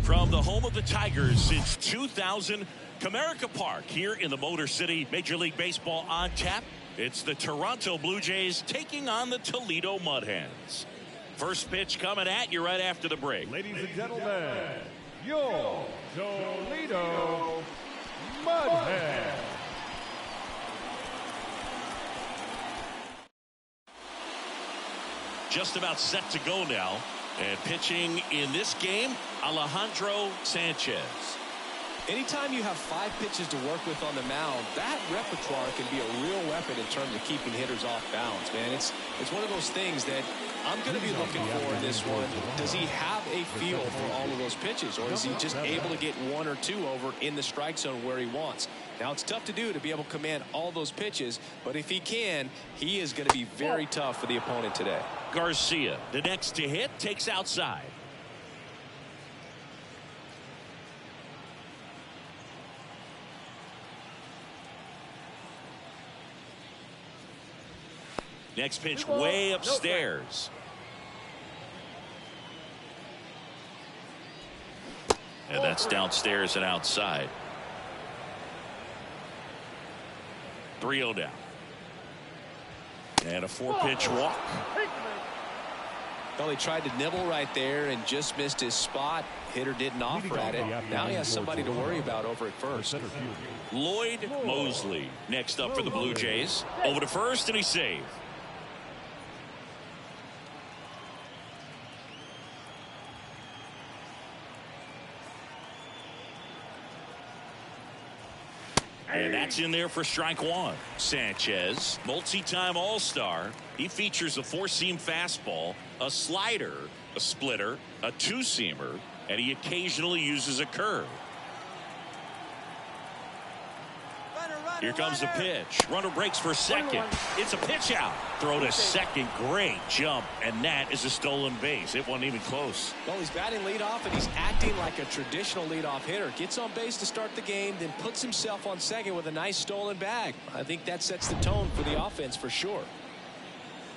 From the home of the Tigers since 2000, Comerica Park here in the Motor City. Major League Baseball on tap. It's the Toronto Blue Jays taking on the Toledo Mud Hens. First pitch coming at you right after the break. Ladies and gentlemen, your Toledo Mud Hens. Just about set to go now. And pitching in this game, Alejandro Sanchez. Anytime you have 5 pitches to work with on the mound, that repertoire can be a real weapon in terms of keeping hitters off balance, man. It's one of those things that I'm going to be looking for in this one. Does he have a feel for all of those pitches, or is he just able to get 1 or 2 over in the strike zone where he wants? Now, it's tough to do to be able to command all those pitches, but if he can, he is going to be very tough for the opponent today. Garcia, the next to hit, takes outside. Next pitch way upstairs. And that's downstairs and outside. 3-0 down. And a 4-pitch walk. Well, he tried to nibble right there and just missed his spot. Hitter didn't offer at it. Now he has somebody to worry about over at first. Lloyd Mosley next up for the Blue Jays. Over to first, and he's saved. And that's in there for strike 1. Sanchez, multi-time All-Star. He features a 4-seam fastball, a slider, a splitter, a 2-seamer, and he occasionally uses a curve. Here comes the pitch. Runner breaks for second. It's a pitch out. Throw to second. Great jump. And that is a stolen base. It wasn't even close. Well, he's batting leadoff, and he's acting like a traditional leadoff hitter. Gets on base to start the game, then puts himself on second with a nice stolen bag. I think that sets the tone for the offense for sure.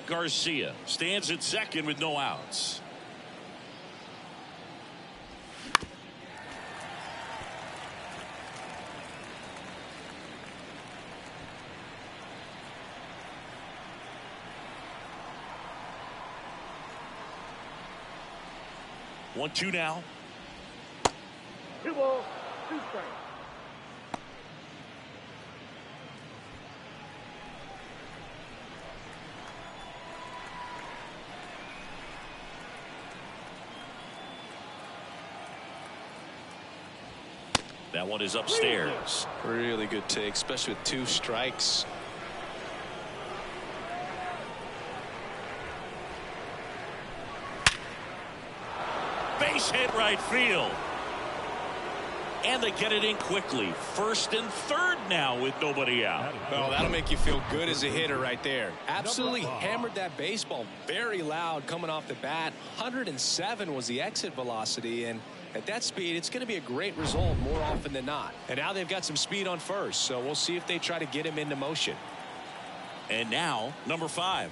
Garcia stands at second with no outs. One, two now. 2 balls, 2 strikes. That one is upstairs. Really good take, especially with 2 strikes. Base hit right field. And they get it in quickly. First and third now with nobody out. Well, that'll make you feel good as a hitter right there. Absolutely hammered that baseball very loud coming off the bat. 107 was the exit velocity, and at that speed, it's going to be a great result more often than not. And now they've got some speed on first, so we'll see if they try to get him into motion. And now, number 5.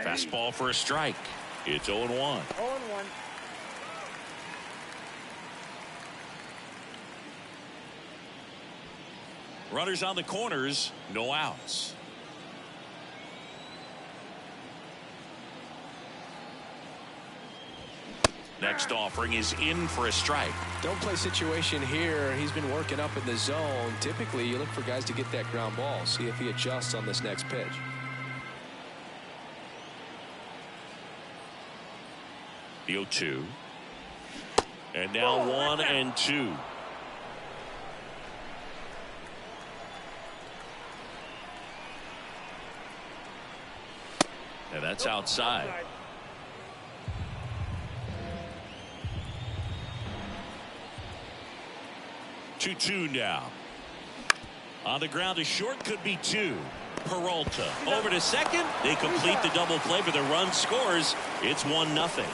Fastball for a strike. It's 0-1. 0-1. Runners on the corners, no outs. Next offering is in for a strike. Don't play situation here. He's been working up in the zone. Typically, you look for guys to get that ground ball. See if he adjusts on this next pitch. The 0-2. And now 1-2. And that's outside. 2-2 now. On the ground to short, could be 2. Peralta over to second. They complete the double play, but the run scores. It's 1-0.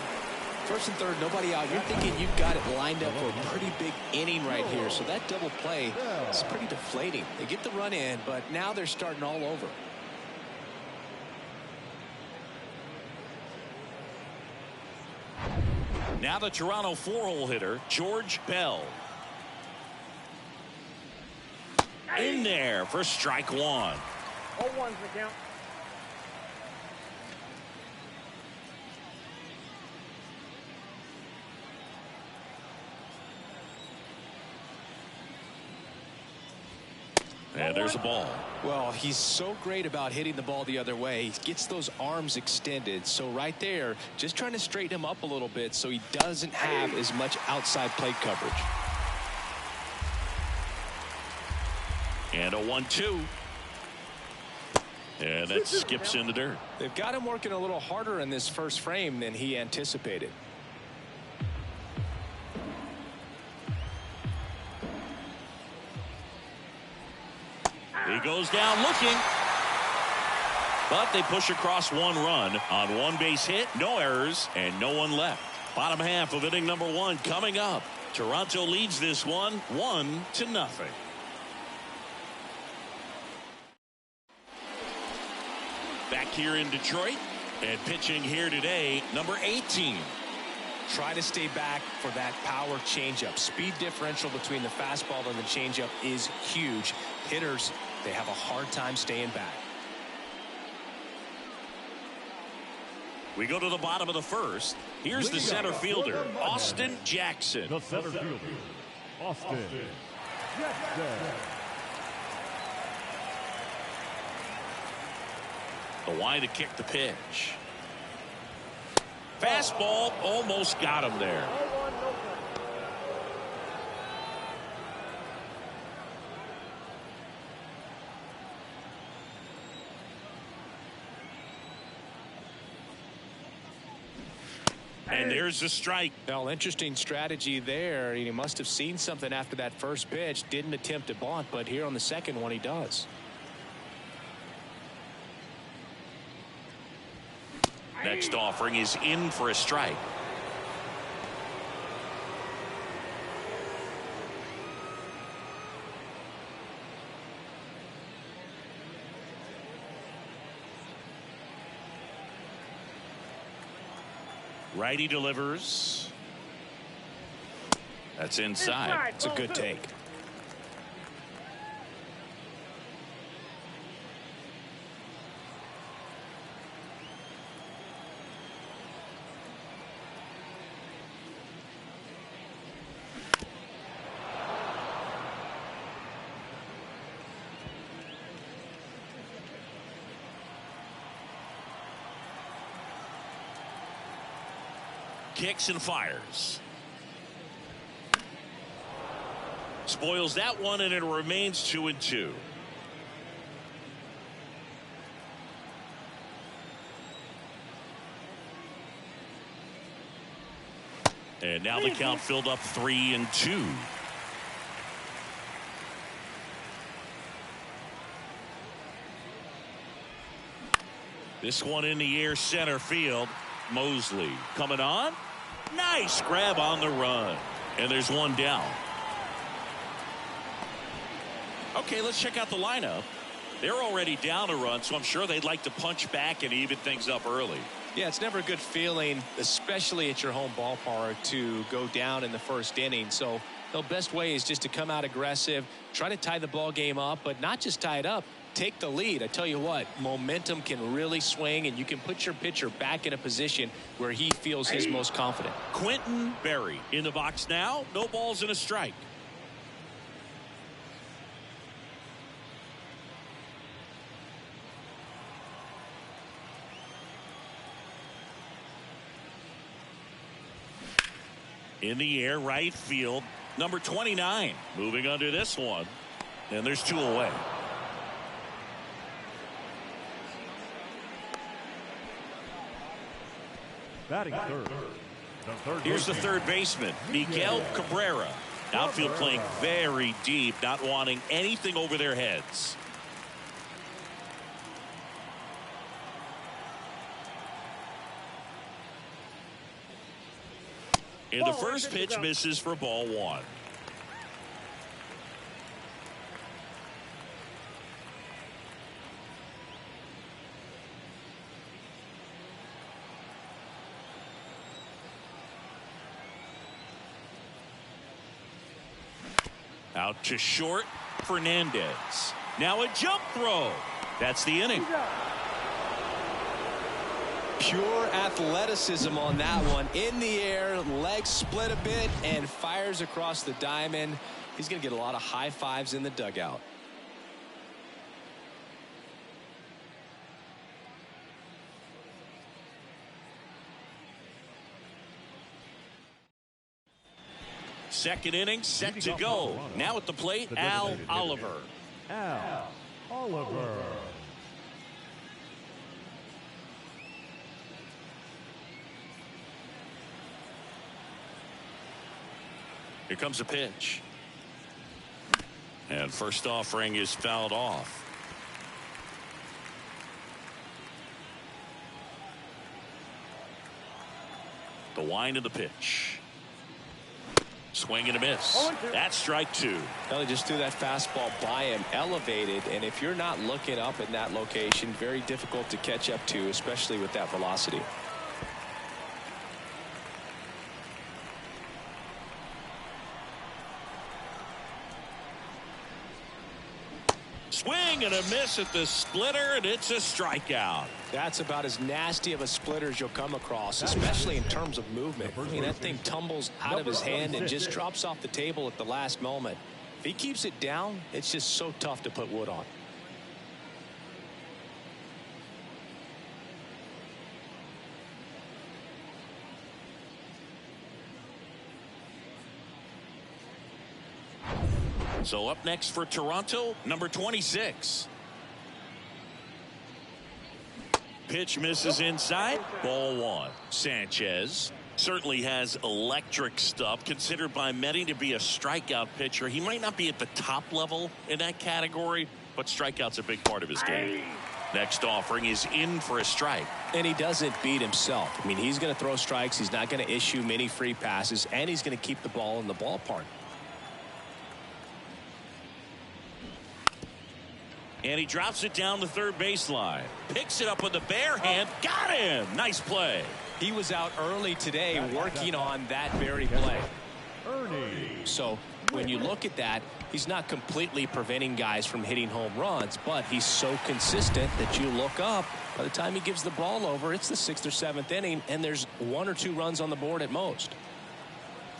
First and third, nobody out. You're thinking you've got it lined up for a pretty big inning right here. So that double play is pretty deflating. They get the run in, but now they're starting all over. Now the Toronto 4-hole hitter, George Bell. In there for strike one. 0-1's the count. And there's a ball. Well, he's so great about hitting the ball the other way. He gets those arms extended. So right there, just trying to straighten him up a little bit so he doesn't have as much outside plate coverage. And a 1-2. And that skips in the dirt. They've got him working a little harder in this first frame than he anticipated. He goes down looking. But they push across one run on one base hit, no errors, and no one left. Bottom half of inning number one coming up. Toronto leads this one 1-0. Back here in Detroit, and pitching here today, number 18. Try to stay back for that power changeup. Speed differential between the fastball and the changeup is huge. Hitters, they have a hard time staying back. We go to the bottom of the first. Here's the center fielder, Austin Jackson. The center fielder, Austin Jackson. The wide to kick the pitch. Fastball almost got him there. 0-1, no count. And there's the strike. Well, interesting strategy there. He must have seen something after that first pitch. Didn't attempt to bunt, but here on the second one he does. Next offering is in for a strike. Righty delivers. That's inside. It's a good take. Kicks and fires. Spoils that one, and it remains 2-2. And now the count filled up 3-2. This one in the air, center field. Mosley coming on. Nice grab on the run. And there's one down. Okay, let's check out the lineup. They're already down a run, so I'm sure they'd like to punch back and even things up early. Yeah, it's never a good feeling, especially at your home ballpark, to go down in the first inning. So the best way is just to come out aggressive, try to tie the ball game up, but not just tie it up. Take the lead. I tell you what, momentum can really swing, and you can put your pitcher back in a position where he feels his most confident. Quentin Berry in the box now. No balls and a strike. In the air, right field. Number 29 moving under this one. And there's two away. Batting third. Here's the third baseman, Miguel Cabrera. Outfield playing very deep, not wanting anything over their heads. And the first pitch misses for ball one. Out to short, Fernandez. Now a jump throw. That's the inning. Pure athleticism on that one. In the air, legs split a bit, and fires across the diamond. He's going to get a lot of high fives in the dugout. Second inning set to go. Now at the plate, Al Oliver. Al Oliver. Here comes a pitch. And first offering is fouled off. The wind of the pitch. Swing and a miss. That's strike two. Well, he just threw that fastball by him, elevated, and if you're not looking up in that location, very difficult to catch up to, especially with that velocity. Swing and a miss at the splitter, and it's a strikeout. That's about as nasty of a splitter as you'll come across, especially in terms of movement. I mean, that thing tumbles out of his hand and just drops off the table at the last moment. If he keeps it down, it's just so tough to put wood on. So up next for Toronto, number 26. Pitch misses inside. Ball one. Sanchez certainly has electric stuff. Considered by many to be a strikeout pitcher. He might not be at the top level in that category, but strikeout's a big part of his game. Next offering is in for a strike. And he doesn't beat himself. I mean, he's going to throw strikes. He's not going to issue many free passes, and he's going to keep the ball in the ballpark. And he drops it down the third baseline. Picks it up with the bare hand. Got him. Nice play. He was out early today working on that very play. So when you look at that, he's not completely preventing guys from hitting home runs, but he's so consistent that you look up. By the time he gives the ball over, it's the 6th or 7th inning, and there's 1 or 2 runs on the board at most.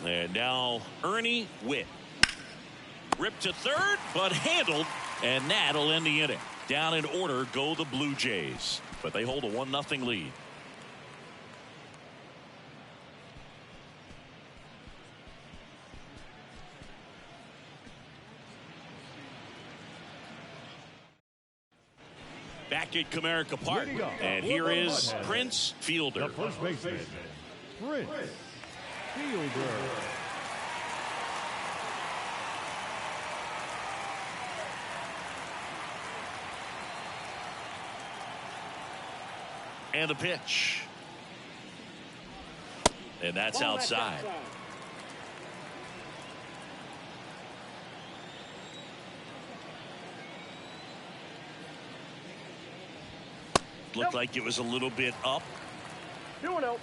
And now Ernie Whitt. Ripped to third, but handled. And that'll end the inning. Down in order go the Blue Jays, but they hold a 1-0 lead. Back at Comerica Park, and here is Prince Fielder. The first baseman, Prince Fielder. And the pitch. And that's outside. Looked like it was a little bit up. 2-0.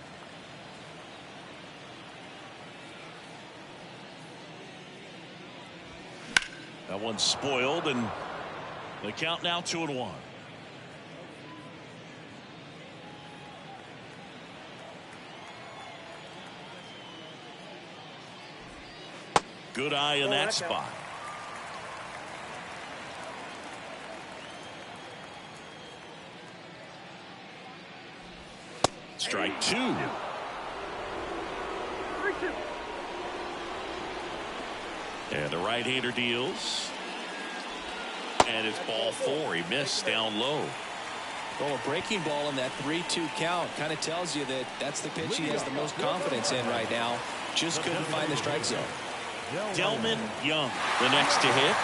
That one's spoiled, and the count now 2-1. Good eye in that spot. Strike two. 3-2. And the right-hander deals. And it's ball 4. He missed down low. Well, a breaking ball in that 3-2 count kind of tells you that that's the pitch he has the most confidence in right now. Just couldn't find the strike zone. Delmon Young, the next to hit.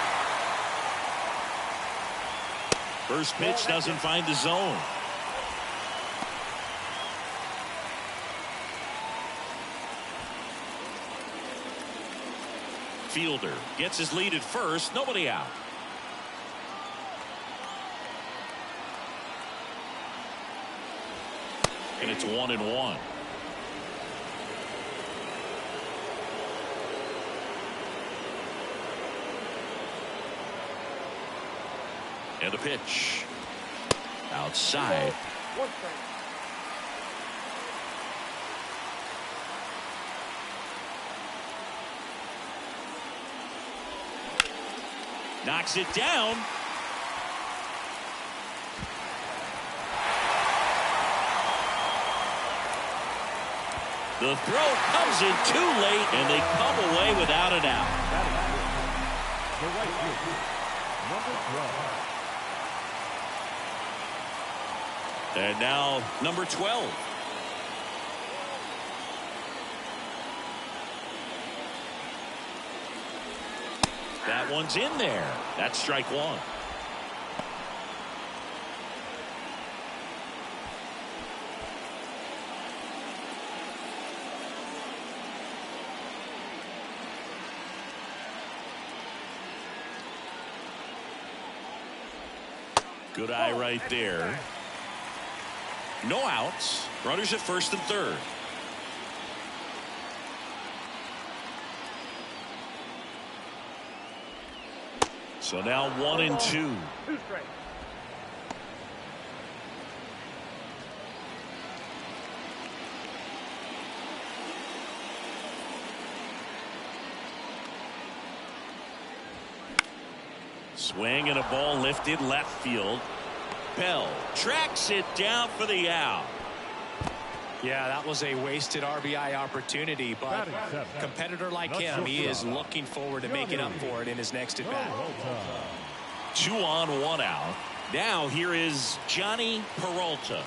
First pitch doesn't find the zone. Fielder gets his lead at first. Nobody out. And it's 1-1. And the pitch. Outside. Knocks it down. The throw comes in too late, and they come away without an out. The right fielder, number 12. And now number 12. That one's in there. That's strike one. Good eye right there. No outs. Runners at first and third. So now 1-2. Swing and a ball lifted left field. Bell tracks it down for the out. Yeah, that was a wasted RBI opportunity, but a competitor like him, he is looking forward to making up for it in his next at bat. 2 on, 1 out. Now here is Johnny Peralta.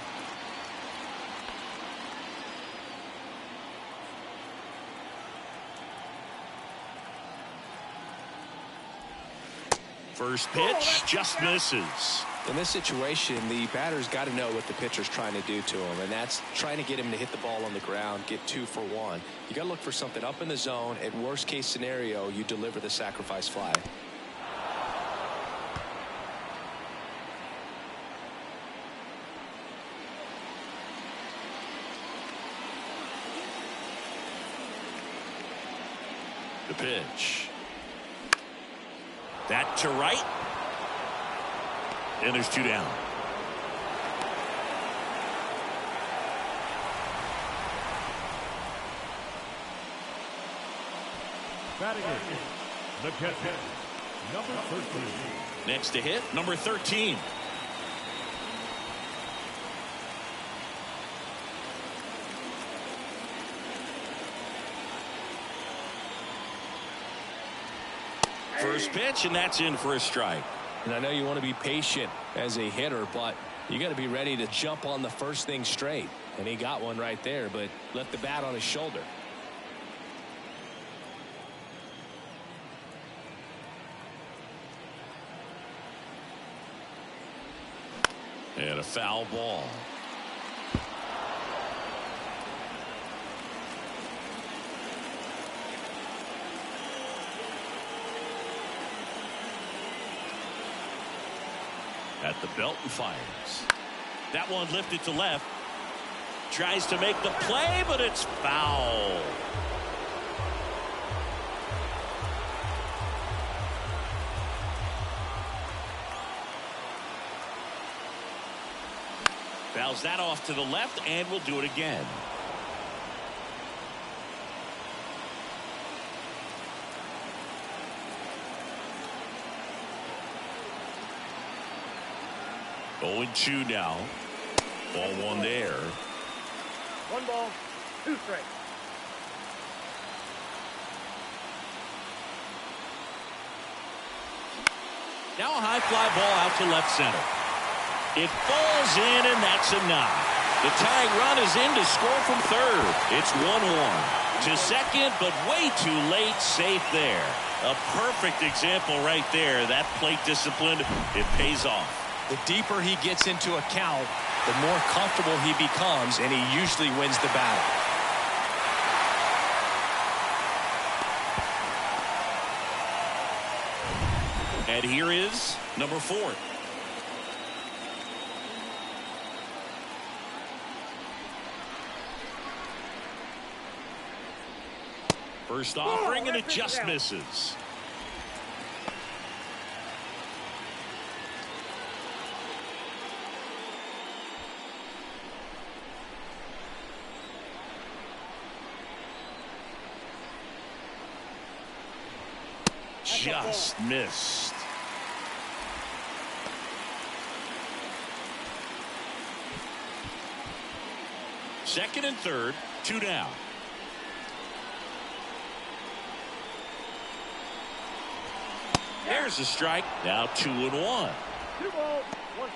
First pitch just misses. In this situation, the batter's got to know what the pitcher's trying to do to him, and that's trying to get him to hit the ball on the ground, get 2 for 1. You got to look for something up in the zone. At worst case scenario, you deliver the sacrifice fly. The pitch. That to right. And there's 2 down. Batting in, the catcher, number 13. Next to hit, number 13. First pitch, and that's in for a strike. And I know you want to be patient as a hitter, but you got to be ready to jump on the first thing straight. And he got one right there, but left the bat on his shoulder. And a foul ball. At the belt and fires. That one lifted to left. Tries to make the play, but it's foul. Fouls that off to the left, and we'll do it again. Oh, and 2 now. Ball 1 there. 1 ball, 2 strikes. Now a high fly ball out to left center. It falls in, and that's a knock. The tying run is in to score from third. It's 1-1 to second, but way too late. Safe there. A perfect example right there. That plate discipline, it pays off. The deeper he gets into a count, the more comfortable he becomes, and he usually wins the battle. And here is number 4. First offering, and it just misses. just missed. Second and third, 2 down. There's a strike. Now 2-1. 2 balls, 1 strike.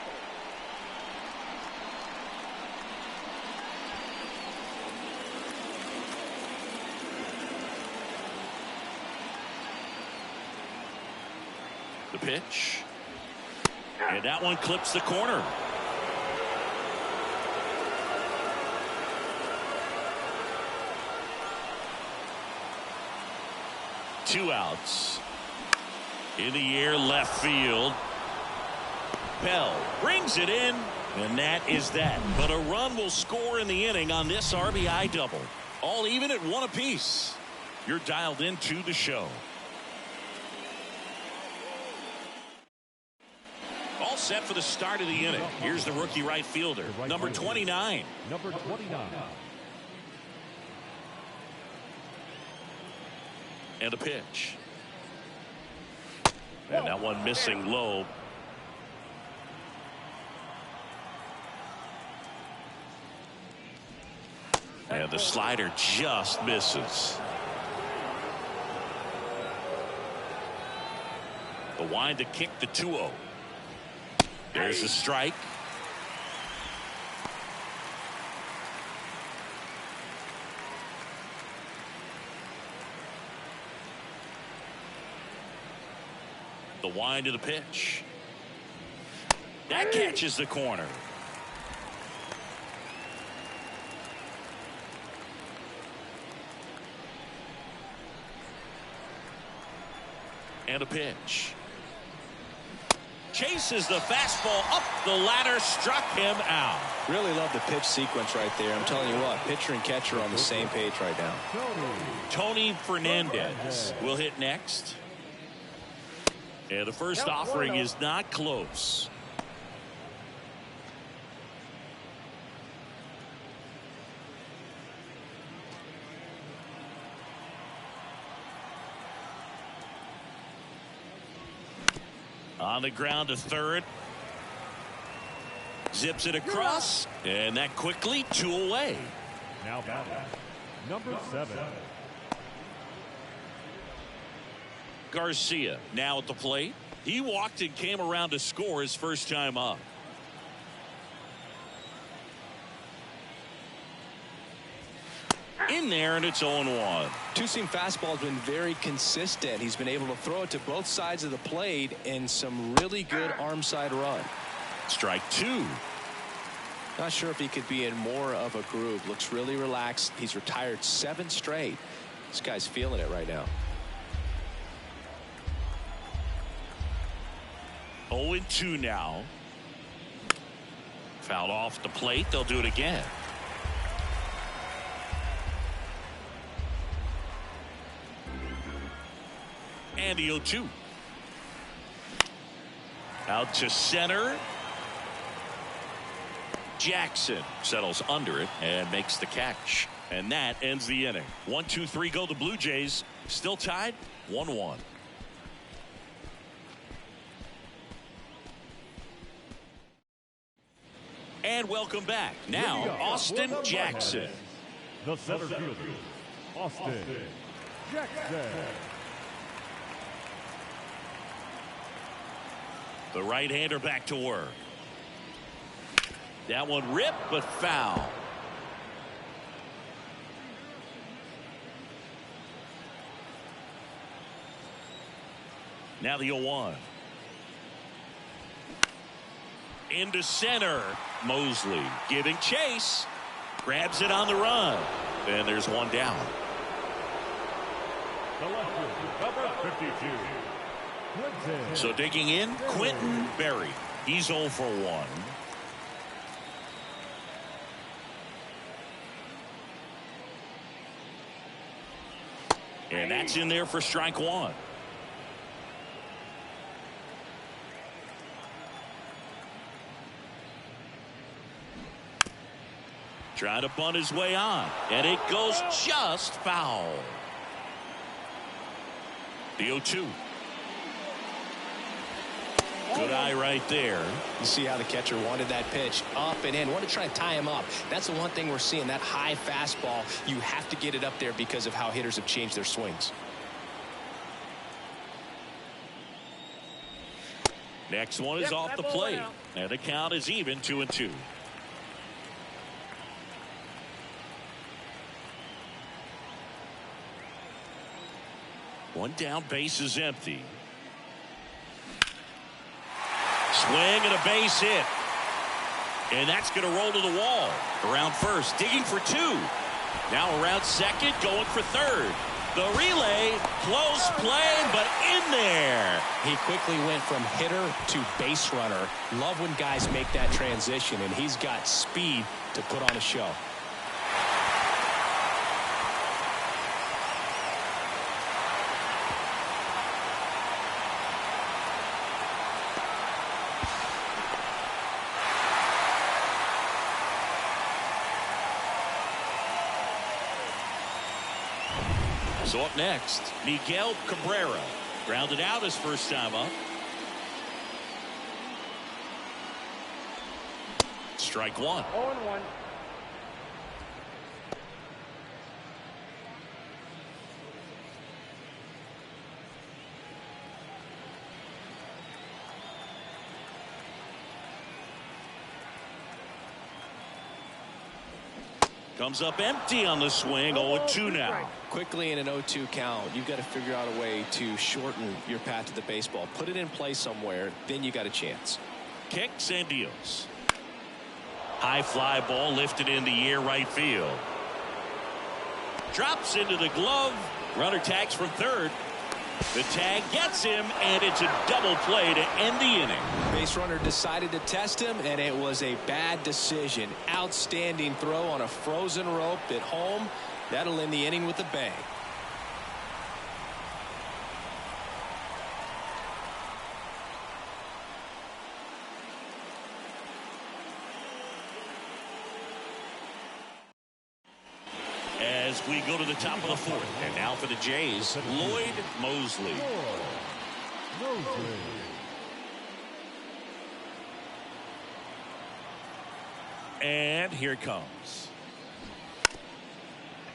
The pitch. And that one clips the corner. Two outs. In the air, left field. Bell brings it in, and that is that. But a run will score in the inning on this RBI double. All even at 1 apiece. You're dialed into the show. All set for the start of the inning. Here's the rookie right fielder, number 29. Number 29. And a pitch. And that one missing low. And the slider just misses. The wind to kick the 2-0. There's a strike. The wind of the pitch. That catches the corner. And a pitch. Chases the fastball up the ladder, struck him out. Really love the pitch sequence right there. I'm telling you what, pitcher and catcher are on the same page right now. Tony Fernandez will hit next. And the first offering is not close. On the ground to third. Zips it across. And that quickly 2 away. Now batting, number 7. Garcia now at the plate. He walked and came around to score his first time up. In there, and it's 0-1. Two-seam fastball has been very consistent. He's been able to throw it to both sides of the plate and some really good arm side run. Strike 2. Not sure if he could be in more of a groove. Looks really relaxed. He's retired 7 straight. This guy's feeling it right now. 0-2 now. Fouled off the plate. They'll do it again. And the 0-2. Out to center. Jackson settles under it and makes the catch. And that ends the inning. 1-2-3 go the Blue Jays. Still tied 1-1. And welcome back. Now Austin Jackson. The center fielder, Austin Jackson. The right-hander back to work. That one ripped, but foul. Now the 0-1. Into center. Mosley giving chase. Grabs it on the run. And there's one down. The lefter, number 52. Quinton. So digging in, Quentin Berry. He's 0 for 1. And that's in there for strike 1. Trying to bunt his way on. And it goes just foul. The 0-2. Good eye right there. You see how the catcher wanted that pitch up and in. Want to try to tie him up. That's the one thing we're seeing. That high fastball, you have to get it up there because of how hitters have changed their swings. Next one is off the plate. And the count is even, 2-2. One down, base is empty. Swing and a base hit. And that's going to roll to the wall. Around first, digging for 2. Now around second, going for third. The relay, close play, but in there. He quickly went from hitter to base runner. Love when guys make that transition, and he's got speed to put on a show. So up next, Miguel Cabrera. Grounded out his first time up. Strike one. 0-1. Comes up empty on the swing. 0-2 now. Quickly in an 0-2 count, you've got to figure out a way to shorten your path to the baseball. Put it in play somewhere, then you got a chance. Kicks and deals. High fly ball lifted in the air, right field. Drops into the glove. Runner tags from third. The tag gets him, and it's a double play to end the inning. Base runner decided to test him, and it was a bad decision. Outstanding throw on a frozen rope at home. That'll end the inning with a bang. As we go to the top of the fourth, and now for the Jays, Lloyd Mosley. And here it comes.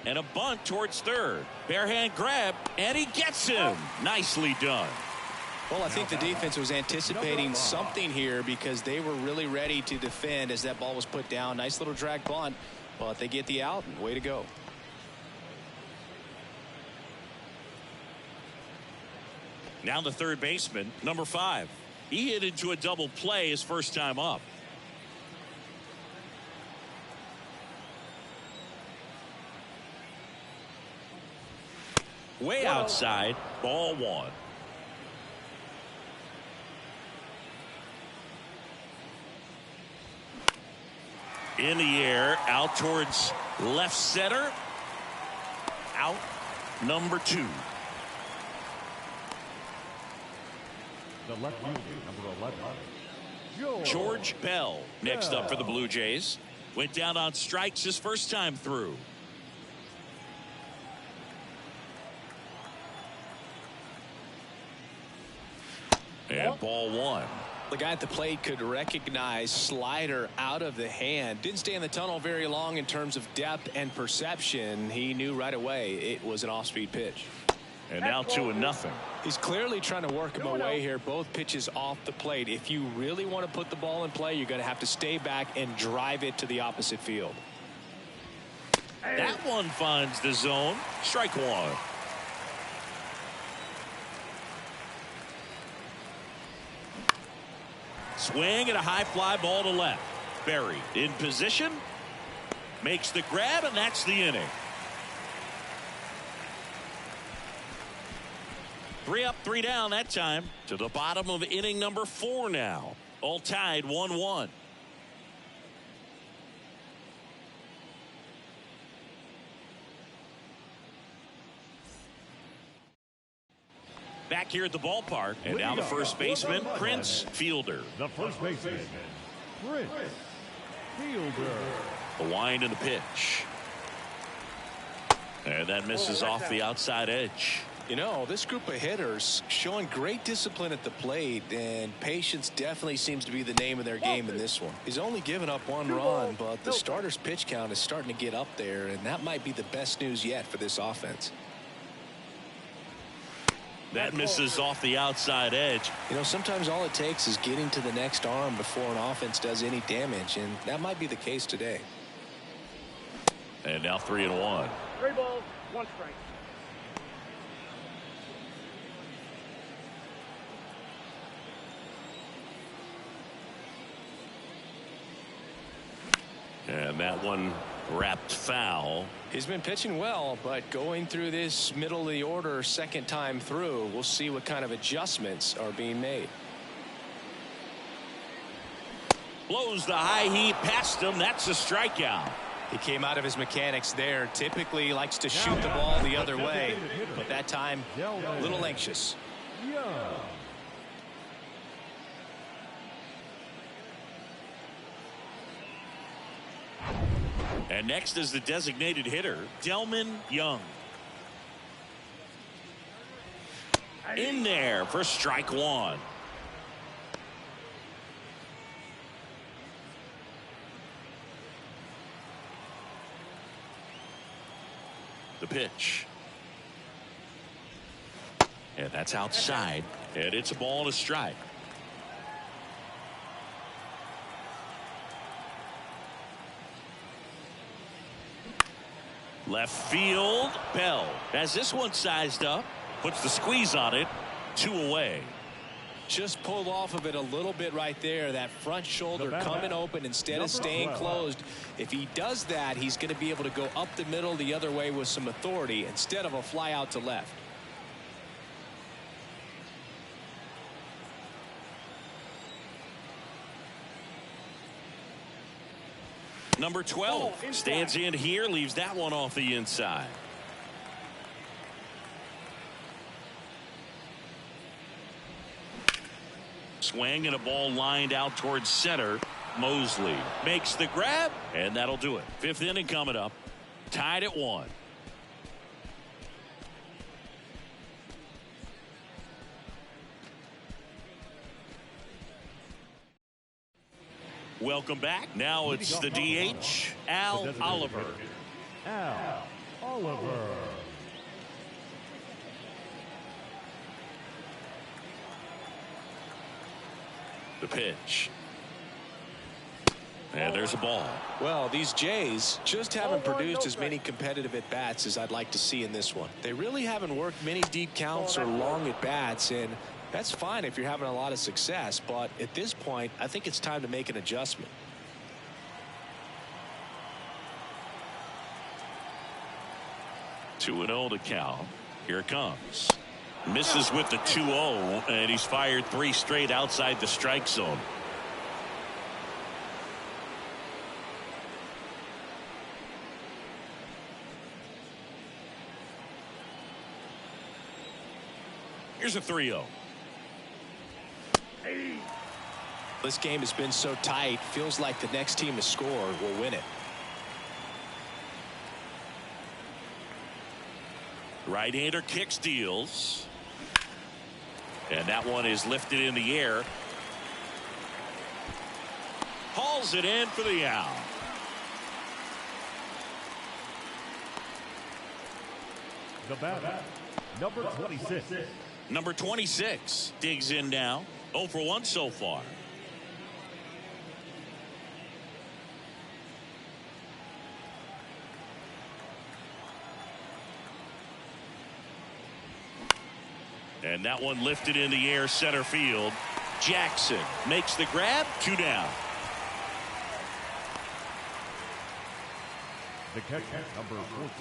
And a bunt towards third. Bare hand grab, and he gets him. Nicely done. Well, I think the defense was anticipating something here because they were really ready to defend as that ball was put down. Nice little drag bunt, but they get the out, and way to go. Now the third baseman, number 5. He hit into a double play his first time up. Way outside, ball 1. In the air, out towards left center. Out, number 2. The left fielder, number 11. George Bell next up for the Blue Jays. Went down on strikes his first time through. And ball 1. The guy at the plate could recognize slider out of the hand. Didn't stay in the tunnel very long in terms of depth and perception. He knew right away it was an off-speed pitch. And now 2-0. He's clearly trying to work him away here. Both pitches off the plate. If you really want to put the ball in play, you're going to have to stay back and drive it to the opposite field. That one finds the zone. Strike 1. Swing and a high fly ball to left. Berry in position. Makes the grab, and that's the inning. 3 up, 3 down that time. To the bottom of inning number 4 now. All tied 1-1. Back here at the ballpark, and now the first baseman, Prince Fielder. The first baseman, Prince Fielder. The wind and the pitch. And that misses off the outside edge. You know, this group of hitters showing great discipline at the plate, and patience definitely seems to be the name of their game in this one. He's only given up one run, but the starter's pitch count is starting to get up there, and that might be the best news yet for this offense. That misses off the outside edge. You know, sometimes all it takes is getting to the next arm before an offense does any damage, and that might be the case today. And now 3-1. 3 balls, 1 strike. And that one wrapped foul. He's been pitching well, but going through this middle of the order second time through, we'll see what kind of adjustments are being made. Blows the high heat past him. That's a strikeout. He came out of his mechanics there. Typically likes to shoot the ball the other way, but that time a little anxious. Young. And next is the designated hitter, Delmon Young. In there for strike 1. The pitch. And that's outside. And it's a ball and a strike. Left field, Bell has this one sized up, puts the squeeze on it, 2 away. Just pulled off of it a little bit right there. That front shoulder coming open instead of staying closed. If he does that, he's going to be able to go up the middle the other way with some authority instead of a fly out to left. Number 12 stands in here, leaves that one off the inside. Swing and a ball lined out towards center. Mosley makes the grab, and that'll do it. 5th inning coming up. Tied at 1. Welcome back. Now it's the DH, Al Oliver. Al Oliver. The pitch. And there's a ball. Well, these Jays just haven't produced as many competitive at-bats as I'd like to see in this one. They really haven't worked many deep counts or long at-bats, and that's fine if you're having a lot of success, but at this point, I think it's time to make an adjustment. Two and 0 to count. Here it comes. Misses with the 2-0, and he's fired 3 straight outside the strike zone. Here's a 3-0. This game has been so tight, feels like the next team to score will win it. Right-hander kick steals. And that one is lifted in the air. Hauls it in for the out. The batter, number 26. Number 26 digs in now. 0 for 1 so far. And that one lifted in the air, center field. Jackson makes the grab, 2 down. The catcher, number 14.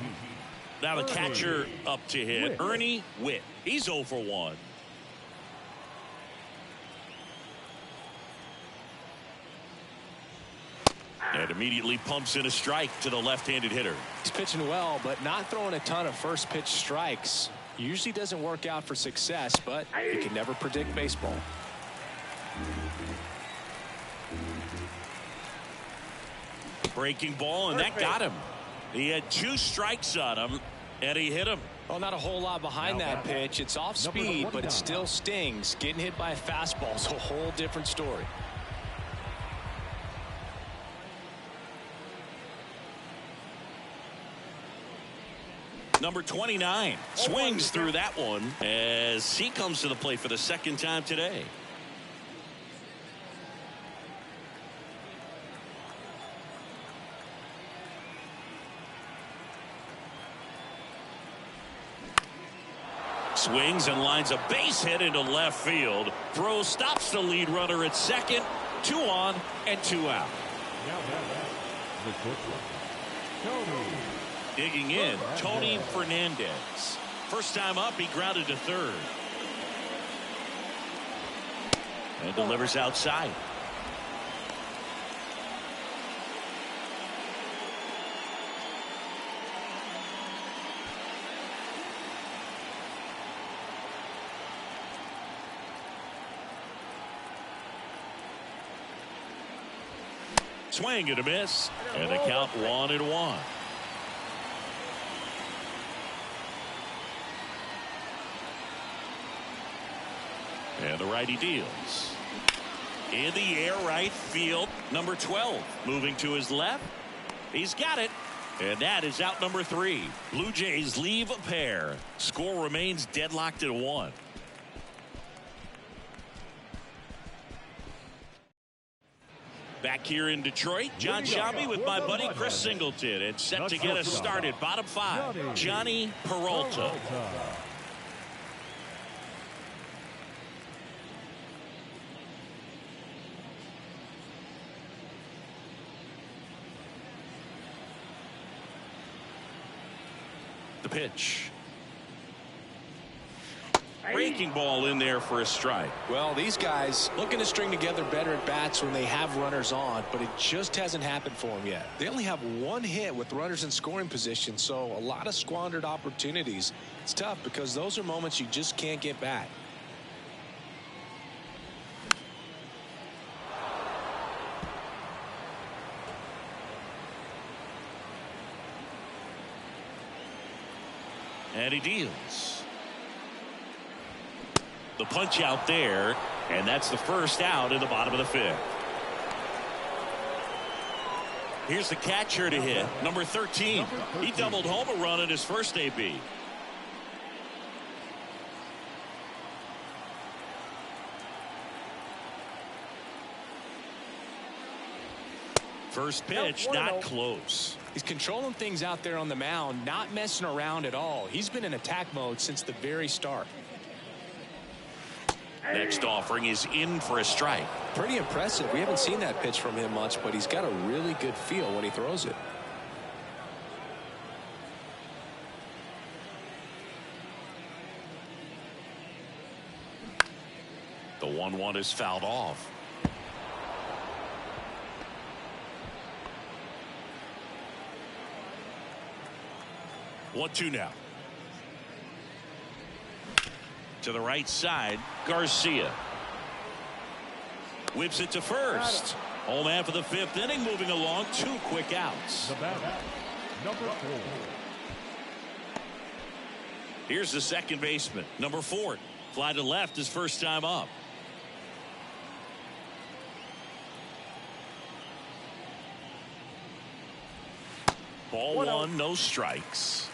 Now the catcher up to hit, Ernie Whitt. He's 0 for 1. And immediately pumps in a strike to the left-handed hitter. He's pitching well, but not throwing a ton of first pitch strikes. Usually doesn't work out for success, but you can never predict baseball. Breaking ball, and that got him. He had 2 strikes on him, And he hit him. Well, not a whole lot behind that pitch. It's off speed, but it still stings. Getting hit by a fastball is a whole different story. Number 29 swings through that one as he comes to the plate for the second time today. Swings and lines a base hit into left field. Throw stops the lead runner at second. 2 on and 2 out. Digging in, Tony Fernandez. First time up, he grounded to third. And delivers outside. Swing and a miss, and the count 1-1. And the righty deals. In the air, right field. Number 12 moving to his left. He's got it. And that is out number 3. Blue Jays leave a pair. Score remains deadlocked at 1. Back here in Detroit, John Sciambi with my buddy Chris Singleton. And set to get us started. Bottom 5, Johnny Peralta. The pitch. Breaking ball in there for a strike. Well, these guys looking to string together better at bats when they have runners on, but it just hasn't happened for them yet. They only have 1 hit with runners in scoring position, so a lot of squandered opportunities. It's tough because those are moments you just can't get back. And he deals. The punch out there, and that's the first out in the bottom of the 5th. Here's the catcher to hit, number 13. He doubled home a run in his first AB. First pitch, not close. He's controlling things out there on the mound, not messing around at all. He's been in attack mode since the very start. Next offering is in for a strike. Pretty impressive. We haven't seen that pitch from him much, but he's got a really good feel when he throws it. The 1-1 is fouled off. One, 2 now. To the right side, Garcia. Whips it to first. Home man for the 5th inning, moving along. 2 quick outs. The batter, number 4. Here's the second baseman, number 4. Fly to left his first time up. Ball 1, no strikes.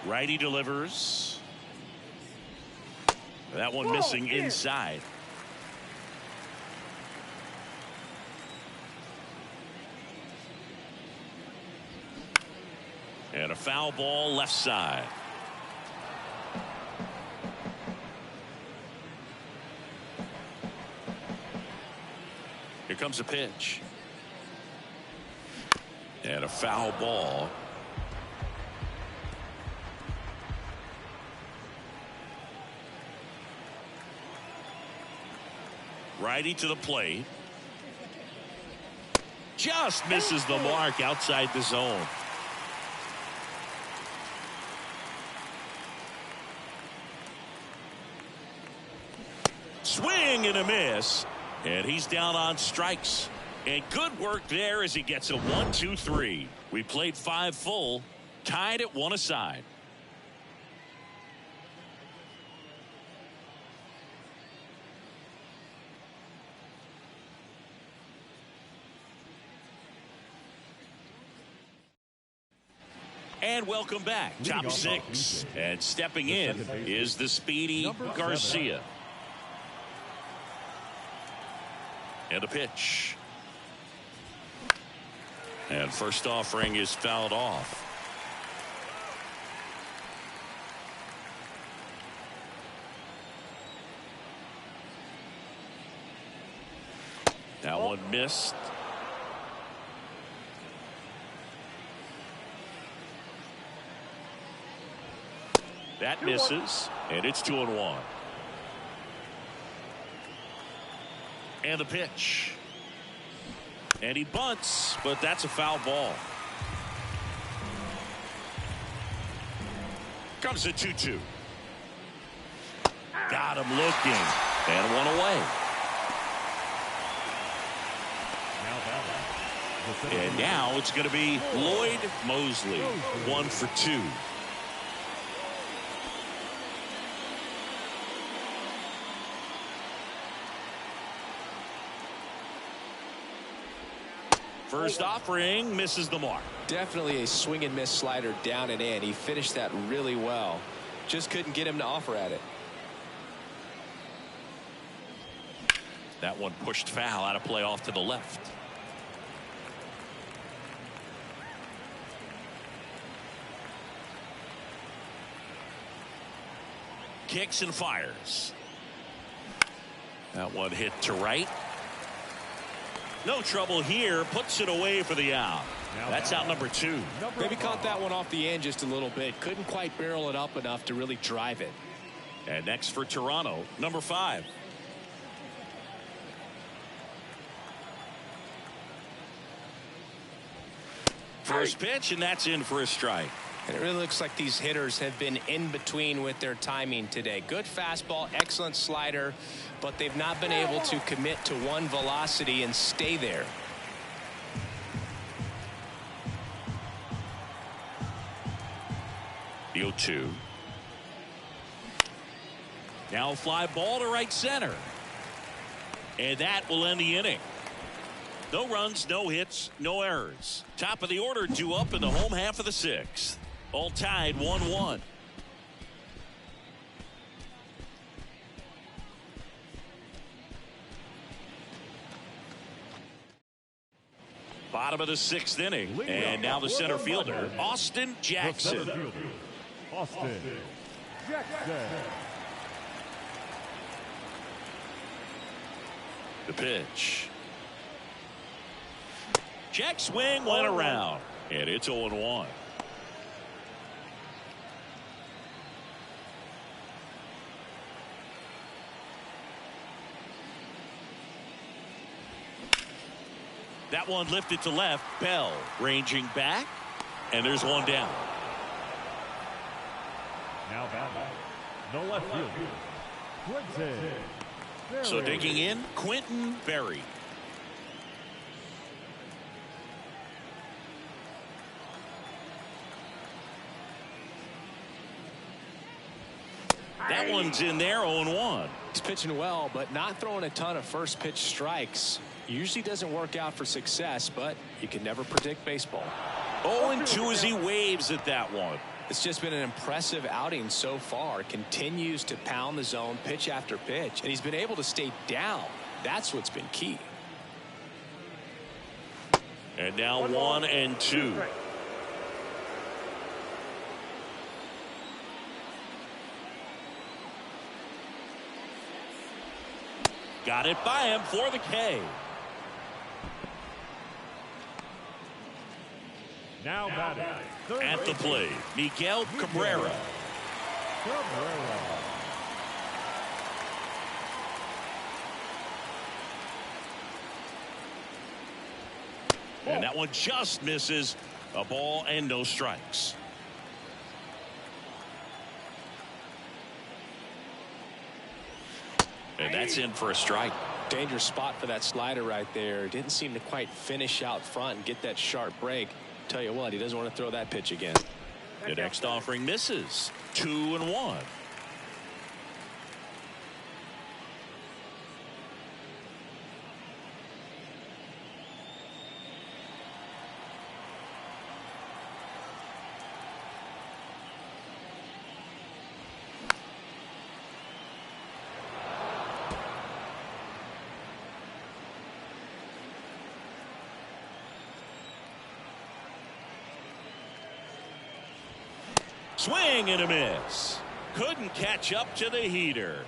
Righty delivers. That one missing inside. And a foul ball left side. Here comes a pitch. And a foul ball. Righty to the plate. Just misses the mark outside the zone. Swing and a miss. And he's down on strikes. And good work there as he gets a 1-2-3. We played 5 full, tied at 1 aside. And welcome back. Top 6. And stepping in is the speedy Garcia. And a pitch. And first offering is fouled off. That one missed. That misses, and it's 2-1. And the pitch. And he bunts, but that's a foul ball. Comes a 2-2. Got him looking. And one away. And now it's going to be Lloyd Mosley. 1 for 2. First offering misses the mark. Definitely a swing and miss slider down and in. He finished that really well. Just couldn't get him to offer at it. That one pushed foul out of play off to the left. Kicks and fires. That one hit to right. No trouble here. Puts it away for the out. That's out number 2. Maybe caught that one off the end just a little bit. Couldn't quite barrel it up enough to really drive it. And next for Toronto, number 5. First pitch, and that's in for a strike. And it really looks like these hitters have been in between with their timing today. Good fastball, excellent slider, but they've not been able to commit to one velocity and stay there. The 0-2. Now fly ball to right center. And that will end the inning. No runs, no hits, no errors. Top of the order, 2 up in the home half of the 6th. All tied 1-1. Bottom of the 6th inning. And now the center fielder, Austin Jackson. Austin Jackson. The pitch. Check swing went around. And it's 0-1. That one lifted to left. Bell ranging back. And there's one down. Now batting, no left field, Quentin Berry. So digging in, Quentin Berry. That one's in there, 0-1. He's pitching well, but not throwing a ton of first pitch strikes. Usually doesn't work out for success, but you can never predict baseball. 0-2 as he waves at that one. It's just been an impressive outing so far. Continues to pound the zone pitch after pitch, and he's been able to stay down. That's what's been key. And now 1-2. Got it by him for the K. Now batting, at the plate, Miguel Cabrera. And that one just misses. A ball and no strikes. And that's in for a strike. Dangerous spot for that slider right there. Didn't seem to quite finish out front and get that sharp break. Tell you what, he doesn't want to throw that pitch again. The next offering misses. 2-1. Swing and a miss. Couldn't catch up to the heater.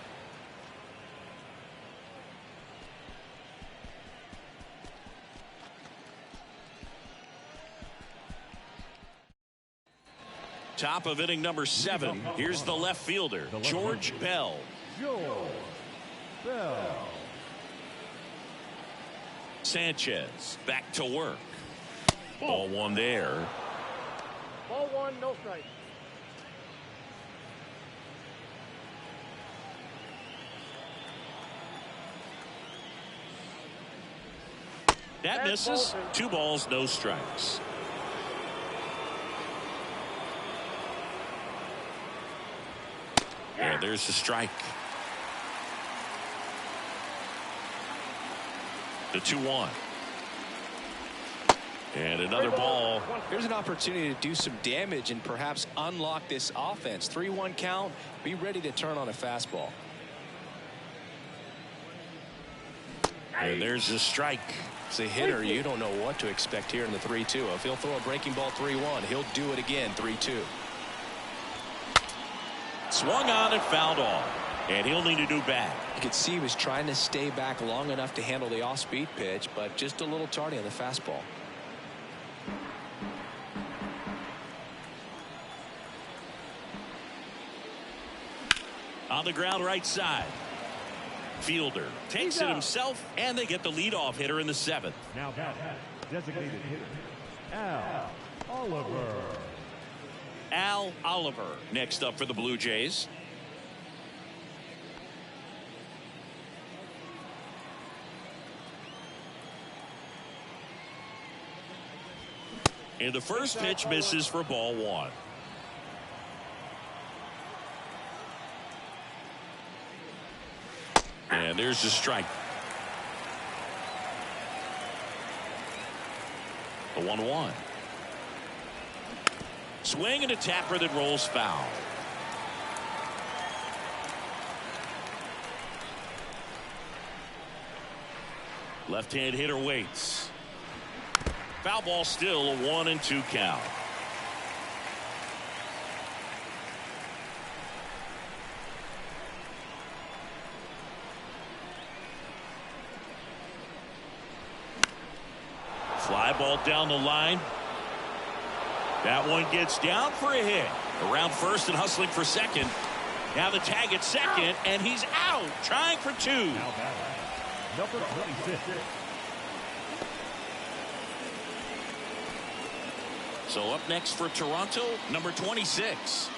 Top of inning number 7. Here's the left fielder, George Bell. George Bell. Sanchez back to work. Ball 1 there. Ball 1, no strike. That misses. 2 balls, no strikes. And there's the strike. The 2-1. And another ball. There's an opportunity to do some damage and perhaps unlock this offense. 3-1 count. Be ready to turn on a fastball. And there's a strike. As a hitter, you don't know what to expect here in the 3-2. If he'll throw a breaking ball 3-1, he'll do it again 3-2. Swung on and fouled off. And he'll need a new bat. You could see he was trying to stay back long enough to handle the off-speed pitch, but just a little tardy on the fastball. On the ground right side. Fielder takes it himself, and they get the leadoff hitter in the 7th. Now batting, designated hitter, Al Oliver. Al Oliver next up for the Blue Jays. And the first pitch misses for ball 1. And there's the strike. The 1-1. Swing and a tapper that rolls foul. Left-hand hitter waits. Foul ball, still a 1-2 count. Fly ball down the line. That one gets down for a hit. Around first and hustling for second. Now the tag at second, and he's out, trying for 2. Now batting, number 26. So up next for Toronto, number 26.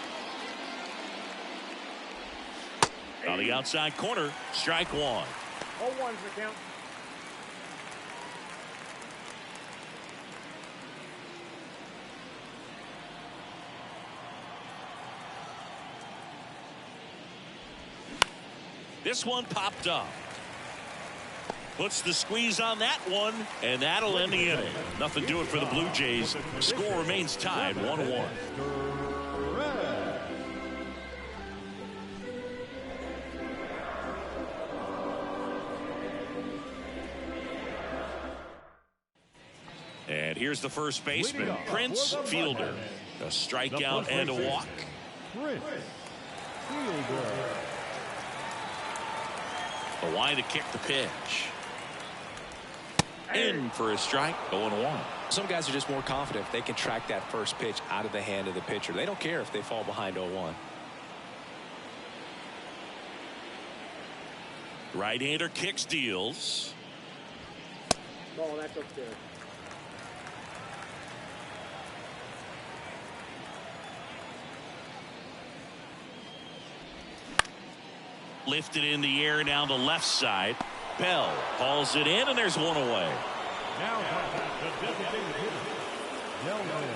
On the outside corner, strike 1. 0-1's the count. This one popped up. Puts the squeeze on that one, and that'll end the inning. Nothing doing for the Blue Jays. Score remains tied 1-1. And here's the first baseman, Prince Fielder. A strikeout and a walk. Prince Fielder. The line to kick the pitch. In for a strike, 0-1. Some guys are just more confident if they can track that first pitch out of the hand of the pitcher. They don't care if they fall behind 0-1. Right-hander kicks, deals. Ball, that's upstairs. Lifted in the air down the left side. Bell hauls it in, and there's one away. Now the designated hitter, Delman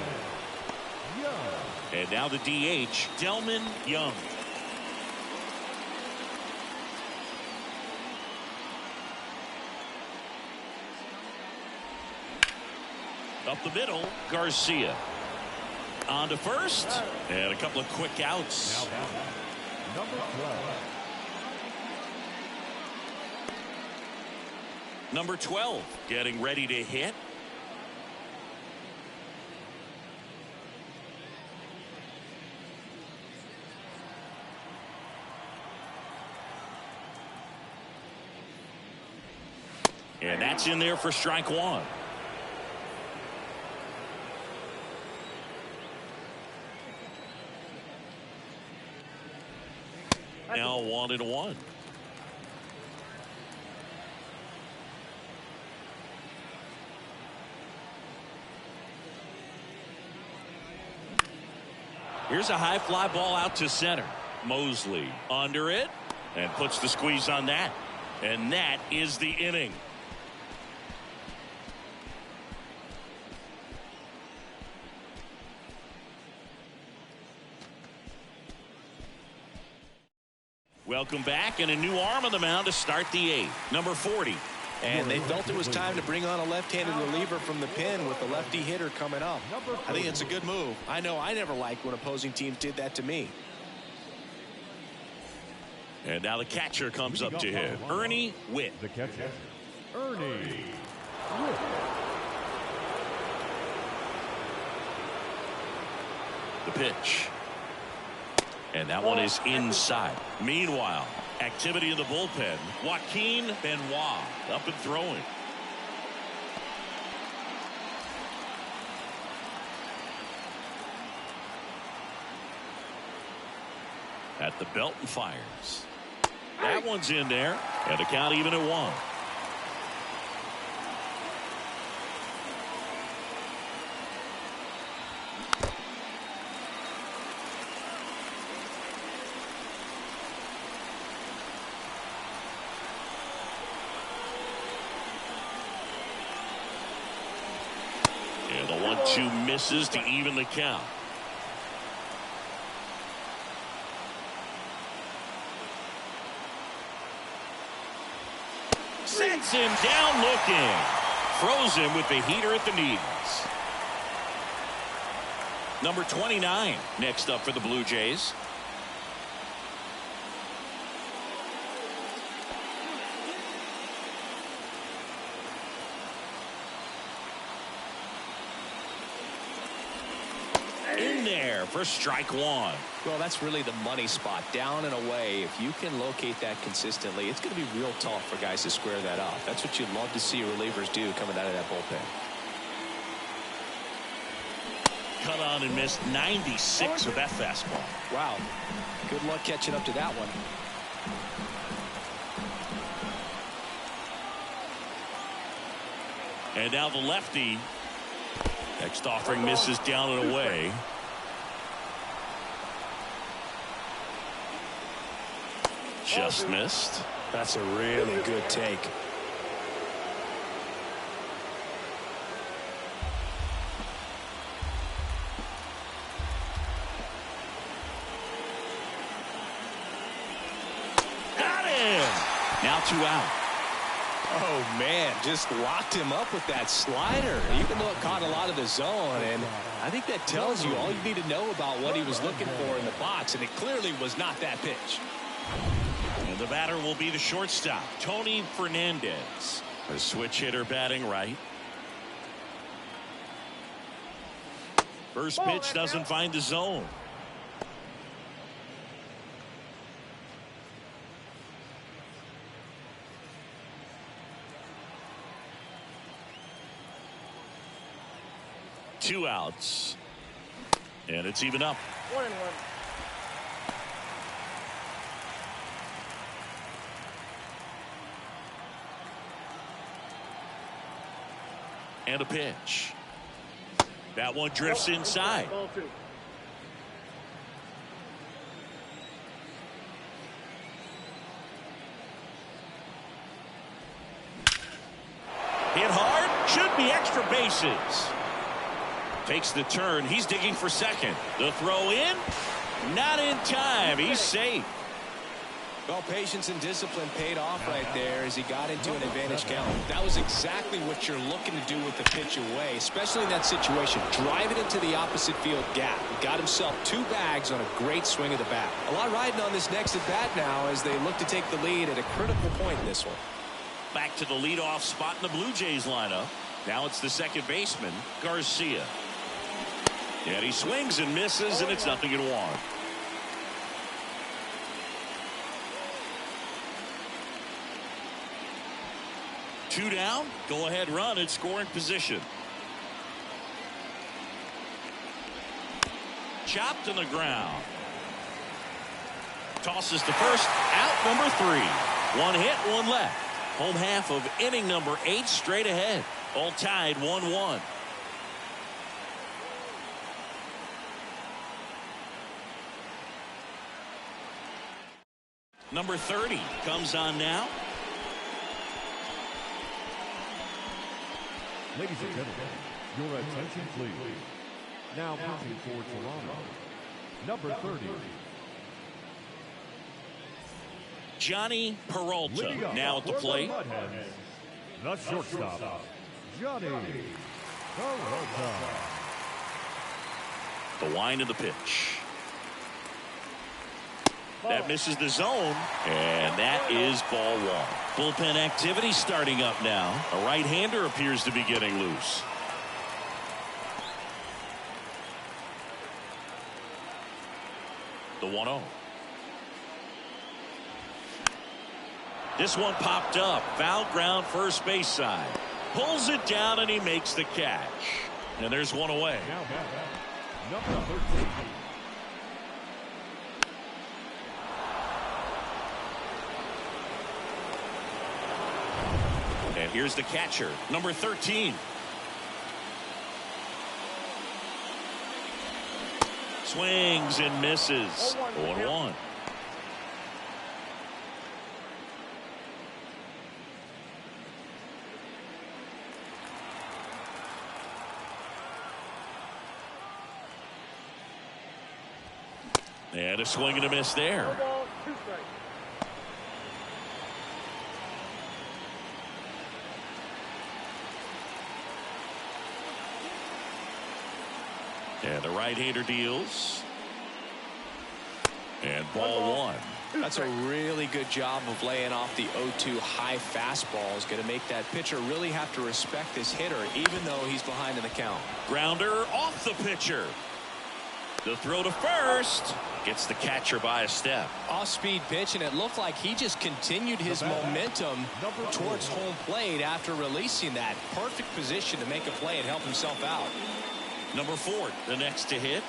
Young. And now the DH, Delman Young. Up the middle, Garcia. On to first, and a couple of quick outs. Now number 12. Number 12 getting ready to hit. And that's in there for strike one. Now 1-1. Here's a high fly ball out to center. Mosley under it and puts the squeeze on that. And that is the inning. Welcome back, and a new arm on the mound to start the eighth. Number 40. And they felt it was time to bring on a left-handed reliever from the pen with the lefty hitter coming up. I think it's a good move. I know I never liked when opposing teams did that to me. And now the catcher comes up to him. Ernie Whitt. The catcher, Ernie Whitt. The pitch. And that one is inside. Meanwhile, activity in the bullpen. Joaquin Benoit up and throwing. At the belt and fires. That one's in there. And the count even at 1. And the 1-2 misses to even the count. Sends him down looking. Throws him with the heater at the knees. Number 29 next up for the Blue Jays. In there for strike one. Well, that's really the money spot, down and away. If you can locate that consistently, it's going to be real tough for guys to square that up. That's what you'd love to see relievers do coming out of that bullpen. Cut on and missed 96 with that fastball. Wow. Good luck catching up to that one. And now the lefty. Next offering misses down and away. Just missed. That's a really good take. Got him. Now 2 out. Oh, man, just locked him up with that slider, even though it caught a lot of the zone. And I think that tells you all you need to know about what he was looking for in the box, and it clearly was not that pitch. And the batter will be the shortstop, Tony Fernandez. A switch hitter batting right. First pitch doesn't find the zone. Two outs. And it's even up. 1-1. And a pitch. That one drifts inside. Ball 2. Hit hard. Should be extra bases. Takes the turn. He's digging for second. The throw in. Not in time. He's safe. Well, patience and discipline paid off right there as he got into an advantage count. That was exactly what you're looking to do with the pitch away, especially in that situation. Drive it into the opposite field gap. He got himself 2 bags on a great swing of the bat. A lot riding on this next at bat now as they look to take the lead at a critical point in this one. Back to the leadoff spot in the Blue Jays lineup. Now it's the second baseman, Garcia. And he swings and misses, and it's 0-1. Two down, go ahead run in scoring position. Chopped on the ground. Tosses to first, out number 3. 1 hit, 1 left. Home half of inning number 8 straight ahead. All tied 1-1. Number 30 comes on now. Ladies and gentlemen, your attention please. Now pitching for Toronto, number 30. Johnny Peralta now at the plate. The shortstop, Johnny Peralta. The wind of the pitch. That misses the zone, and that is ball 1. Bullpen activity starting up now. A right-hander appears to be getting loose. The 1-0. This one popped up. Foul ground first base side. Pulls it down, and he makes the catch. And there's one away. Now number 13. And here's the catcher, number 13. Swings and misses. 0-1. And a swing and a miss there. 2 strikes. And the right-hander deals. And ball 1. That's a really good job of laying off the 0-2 high fastball. Is going to make that pitcher really have to respect this hitter, even though he's behind in the count. Grounder off the pitcher. The throw to first. Gets the catcher by a step. Off-speed pitch, and it looked like he just continued his momentum towards home plate after releasing that. Perfect position to make a play and help himself out. Number 4, the next to hit.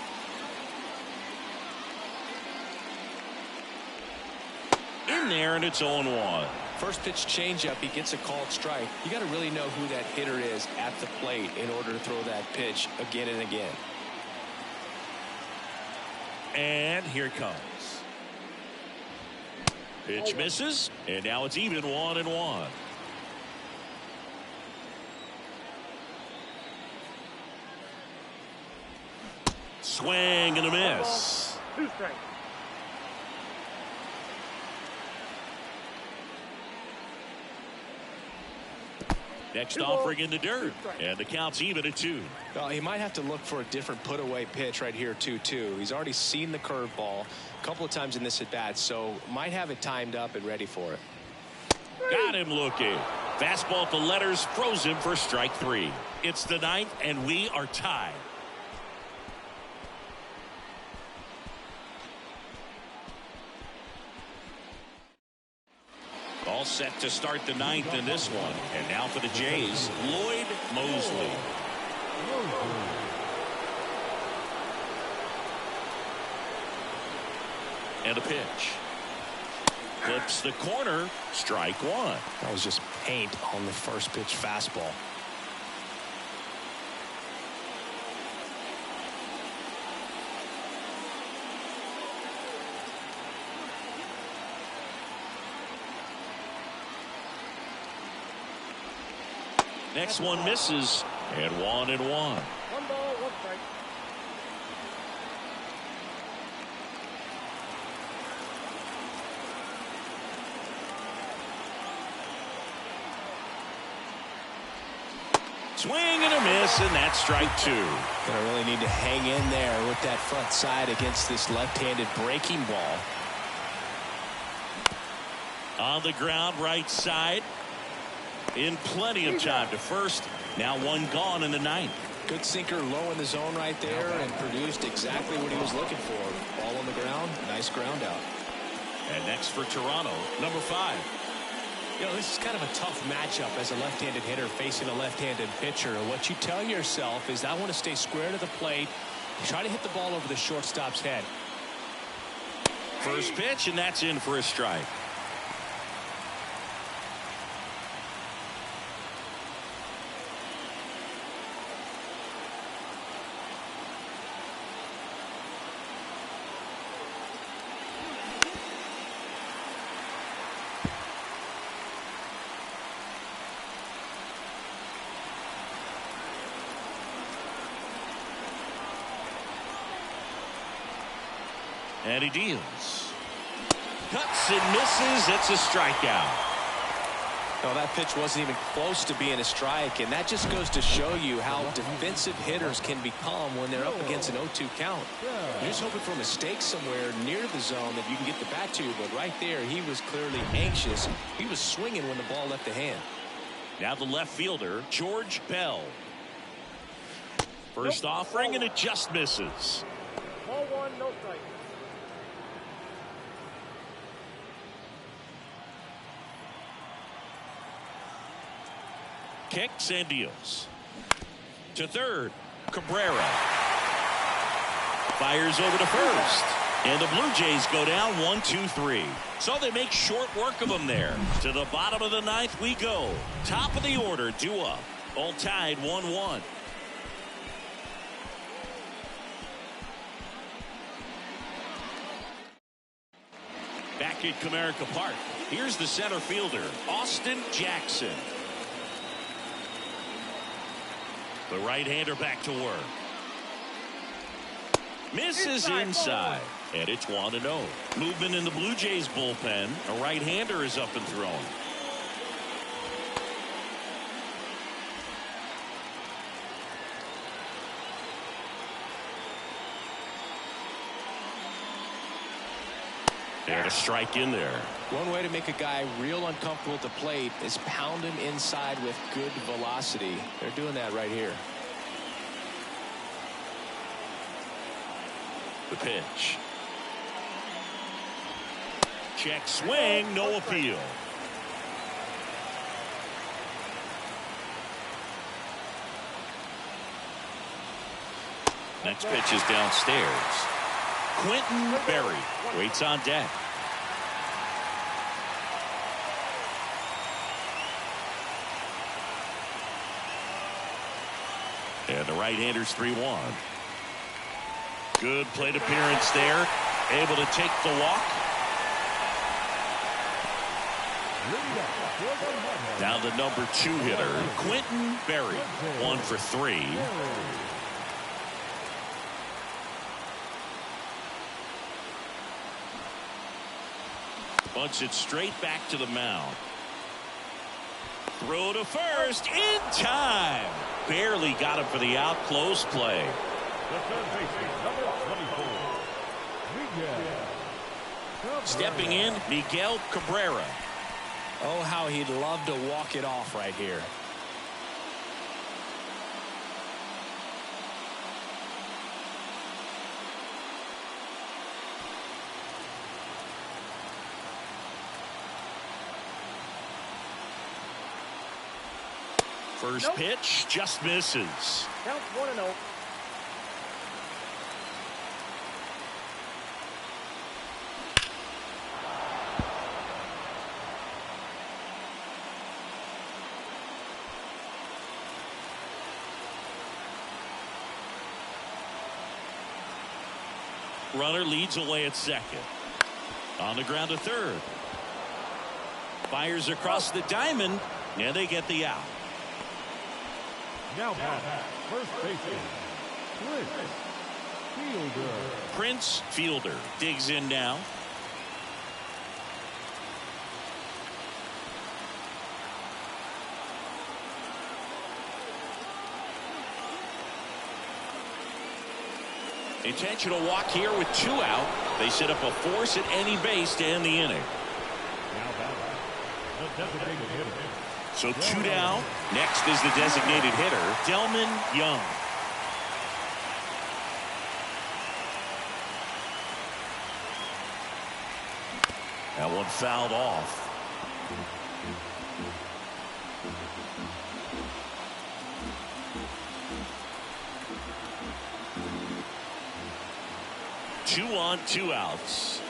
In there, and it's 0-1. First pitch changeup, he gets a called strike. You got to really know who that hitter is at the plate in order to throw that pitch again and again. And here it comes. Pitch misses, and now it's even 1-1. Swing and a miss. 2 strikes. Next offering in the dirt, and the count's even at 2. Well, he might have to look for a different put-away pitch right here, 2-2. He's already seen the curveball a couple of times in this at-bat, so might have it timed up and ready for it. Got him looking. Fastball at the letters, froze him for strike 3. It's the 9th, and we are tied. All set to start the 9th in this one. And now for the Jays, Lloyd Mosley. And a pitch. Clips the corner. Strike 1. That was just paint on the first pitch fastball. Next one misses, and 1-1. 1 ball, 1 strike. Swing and a miss, and that's strike 2. Gonna really need to hang in there with that front side against this left-handed breaking ball. On the ground, right side. In plenty of time to first. Now 1 gone in the 9th. Good sinker low in the zone right there and produced exactly what he was looking for. Ball on the ground, nice ground out. And next for Toronto, number 5. You know, this is kind of a tough matchup as a left-handed hitter facing a left-handed pitcher. What you tell yourself is, I want to stay square to the plate, try to hit the ball over the shortstop's head. First pitch, and that's in for a strike. And he deals. Cuts and misses. It's a strikeout. No, that pitch wasn't even close to being a strike, and that just goes to show you how defensive hitters can become when they're up against an 0-2 count. You're just hoping for a mistake somewhere near the zone that you can get the bat to, but right there he was clearly anxious. He was swinging when the ball left the hand. Now the left fielder, George Bell. First offering, and it just misses. Ball 1, no strike. Kicks and deals. To third, Cabrera. Fires over to first. And the Blue Jays go down 1-2-3. So they make short work of them there. To the bottom of the 9th we go. Top of the order, due up. All tied 1-1. Back at Comerica Park, here's the center fielder, Austin Jackson. The right-hander back to work. Misses inside. And it's 1-0. Movement in the Blue Jays bullpen. A right-hander is up and throwing. And a strike in there. One way to make a guy real uncomfortable at the plate is pound him inside with good velocity. They're doing that right here. The pitch. Check swing, no appeal. Next pitch is downstairs. Quentin Berry waits on deck. And the right-hander's 3-1. Good plate appearance there. Able to take the walk. Now the number 2 hitter, Quentin Berry. 1 for 3. Bunts it straight back to the mound. Throw to first in time. Barely got him for the out. Close play. The third baseman, number 24, Miguel. Stepping in, Miguel Cabrera. Oh, how he'd love to walk it off right here. First pitch just misses. Counts 1-0. Runner leads away at second. On the ground to third. Fires across the diamond, and they get the out. Now back, first baseman, Prince Fielder. Prince Fielder digs in now. Intentional walk here with 2 out. They set up a force at any base to end the inning. Now back, the designated hitter. So 2 down. Next is the designated hitter, Delmon Young. That one fouled off. Two on, 2 outs.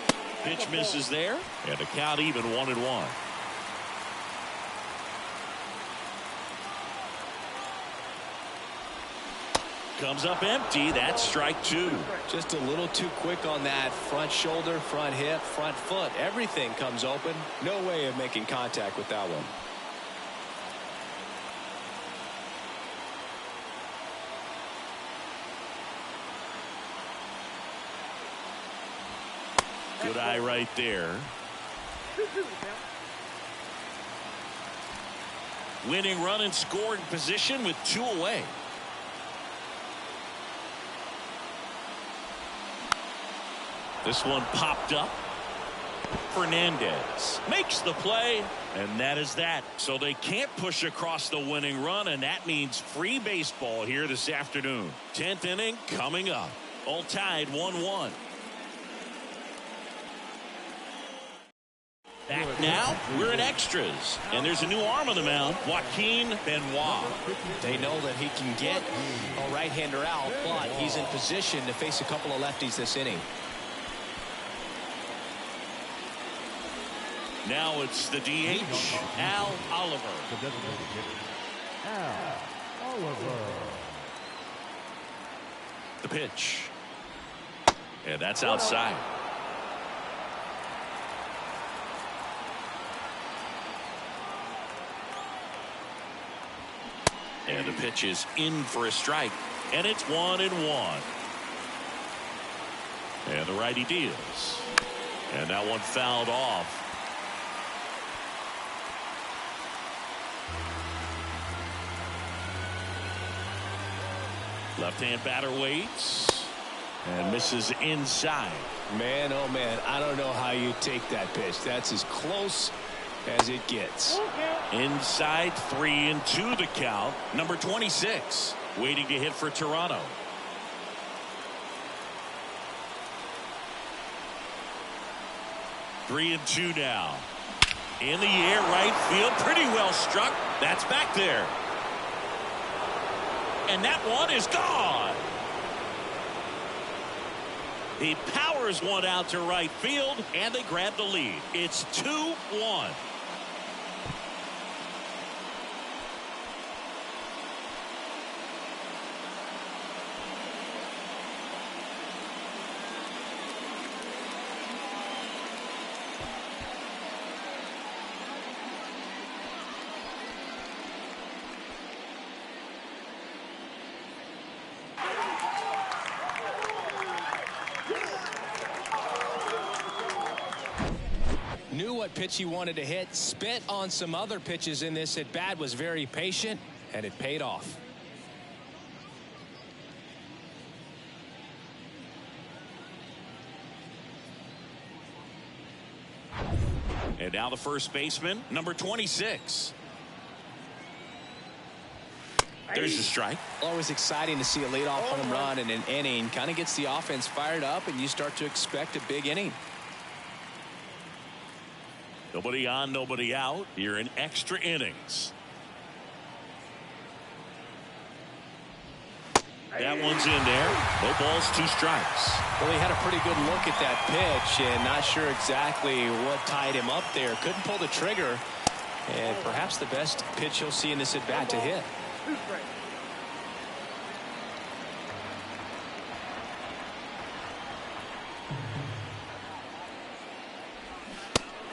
Pitch misses there, and the count even 1-1. Comes up empty. That's strike 2. Just a little too quick on that front shoulder, front hip, front foot. Everything comes open. No way of making contact with that one. Good eye right there. 2-2 count. Winning run and scoring position with 2 away. This one popped up. Fernandez makes the play, and that is that. So they can't push across the winning run, and that means free baseball here this afternoon. 10th inning coming up. All tied 1-1. Back now, we're in extras, and there's a new arm on the mound, Joaquin Benoit. They know that he can get a right-hander out, but he's in position to face a couple of lefties this inning. Now it's the DH, Al Oliver. The designated hitter, Al Oliver. The pitch. And that's outside. And the pitch is in for a strike. And it's 1-1. And the righty deals. And that one fouled off. Left-hand batter waits and misses inside. Man, oh man, I don't know how you take that pitch. That's as close as it gets. Inside, 3-2 the count. Number 26 waiting to hit for Toronto. Three and two now. In the air, right field, pretty well struck. That's back there. And that one is gone. He powers one out to right field, and they grab the lead. It's 2-1. Knew what pitch he wanted to hit, spit on some other pitches in this at bat, was very patient, and it paid off. And now the first baseman, number 26. There's the strike. Always exciting to see a leadoff home run in an inning. Kind of gets the offense fired up, and you start to expect a big inning. Nobody on, nobody out. You're in extra innings. That one's in there. No balls, 2 strikes. Well, he had a pretty good look at that pitch and not sure exactly what tied him up there. Couldn't pull the trigger. And perhaps the best pitch he'll see in this at bat to hit. 2 strikes.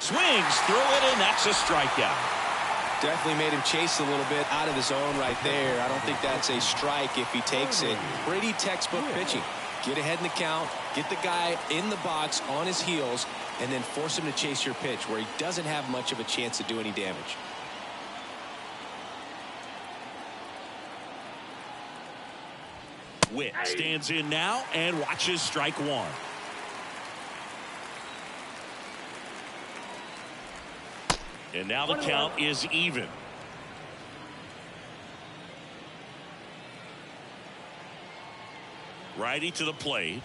Swings through it, and that's a strikeout. Definitely made him chase a little bit out of the zone right there. I don't think that's a strike if he takes it. Pretty textbook pitching. Get ahead in the count, get the guy in the box on his heels, and then force him to chase your pitch where he doesn't have much of a chance to do any damage. Witt stands in now and watches strike one. And now the count is even. Righty to the plate.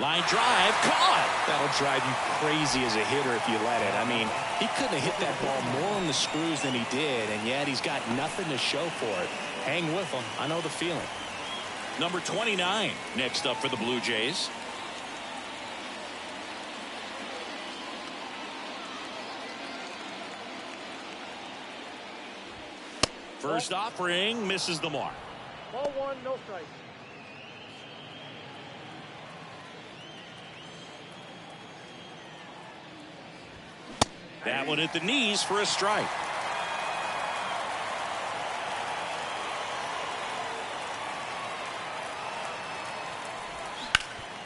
Line drive, caught. That'll drive you crazy as a hitter if you let it. I mean, he couldn't have hit that ball more on the screws than he did, and yet he's got nothing to show for it. Hang with him. I know the feeling. Number 29 next up for the Blue Jays. First offering misses the mark. Ball one, no strike. That one at the knees for a strike.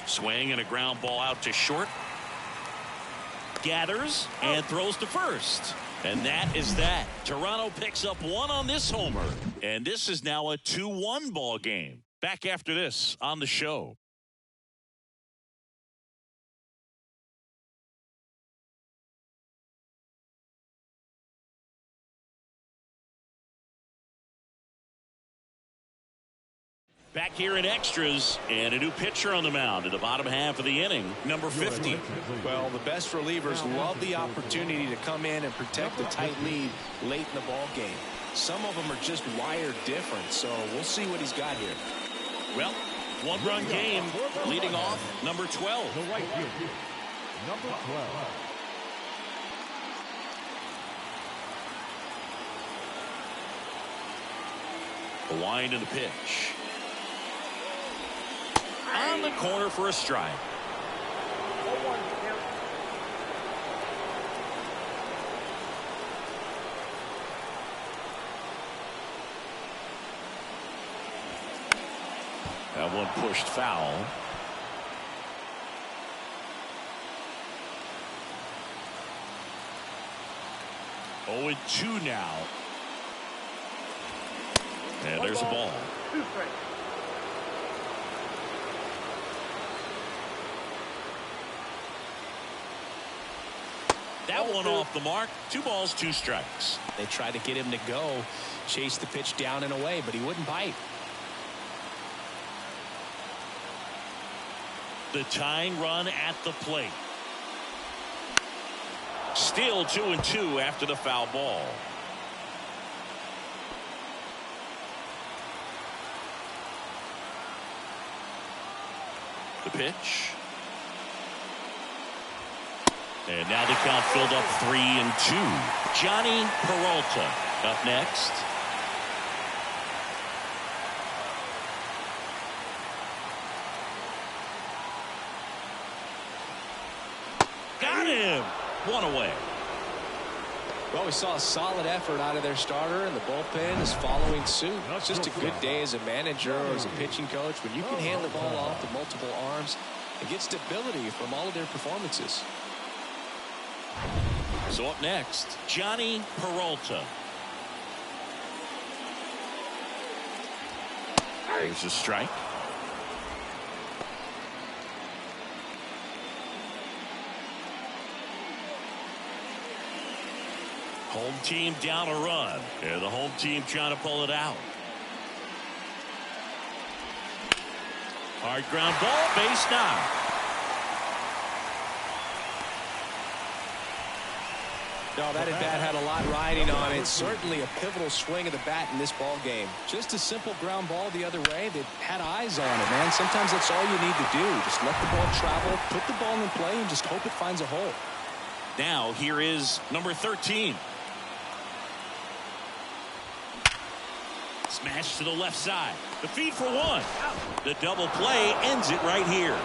Swing and a ground ball out to short. Gathers and throws to first. And that is that. Toronto picks up one on this homer. And this is now a 2-1 ball game. Back after this on the show. Back here in extras, and a new pitcher on the mound in the bottom half of the inning, number 50. Well, the best relievers love the opportunity to come in and protect a tight lead late in the ball game. Some of them are just wired different, so we'll see what he's got here. Well, one-run game, leading off number 12. The right field, number 12. The wind and the pitch. On the corner for a strike. Ball one, count. That one pushed foul. Oh, and 2 now. And there's a ball. Two strikes. That one off the mark. 2 balls, 2 strikes. They tried to get him to go, chase the pitch down and away, but he wouldn't bite. The tying run at the plate. Still 2-2 after the foul ball. The pitch. And now the count filled up 3-2. Johnny Peralta up next. Got him. 1 away. Well, we saw a solid effort out of their starter, and the bullpen is following suit. It's just a good day as a manager or as a pitching coach when you can hand the ball off to multiple arms and get stability from all of their performances. So up next, Johnny Peralta. There's a strike. Home team down a run, and the home team trying to pull it out. Hard ground ball, base now. No, that at bat had a lot riding on it. Certainly a pivotal swing of the bat in this ball game. Just a simple ground ball the other way that had eyes on it, man. Sometimes that's all you need to do. Just let the ball travel, put the ball in play, and just hope it finds a hole. Now here is number 13. Smash to the left side. The feed for 1. The double play ends it right here.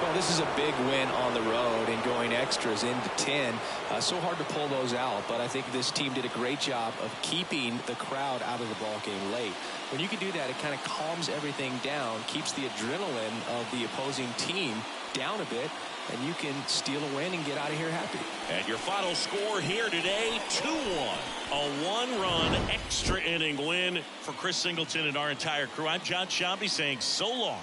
Well, this is a big win on the road and going extras into 10. So hard to pull those out, but I think this team did a great job of keeping the crowd out of the ball game late. When you can do that, it kind of calms everything down, keeps the adrenaline of the opposing team down a bit, and you can steal a win and get out of here happy. And your final score here today, 2-1. A one-run extra inning win for Chris Singleton and our entire crew. I'm John Sciambi saying so long.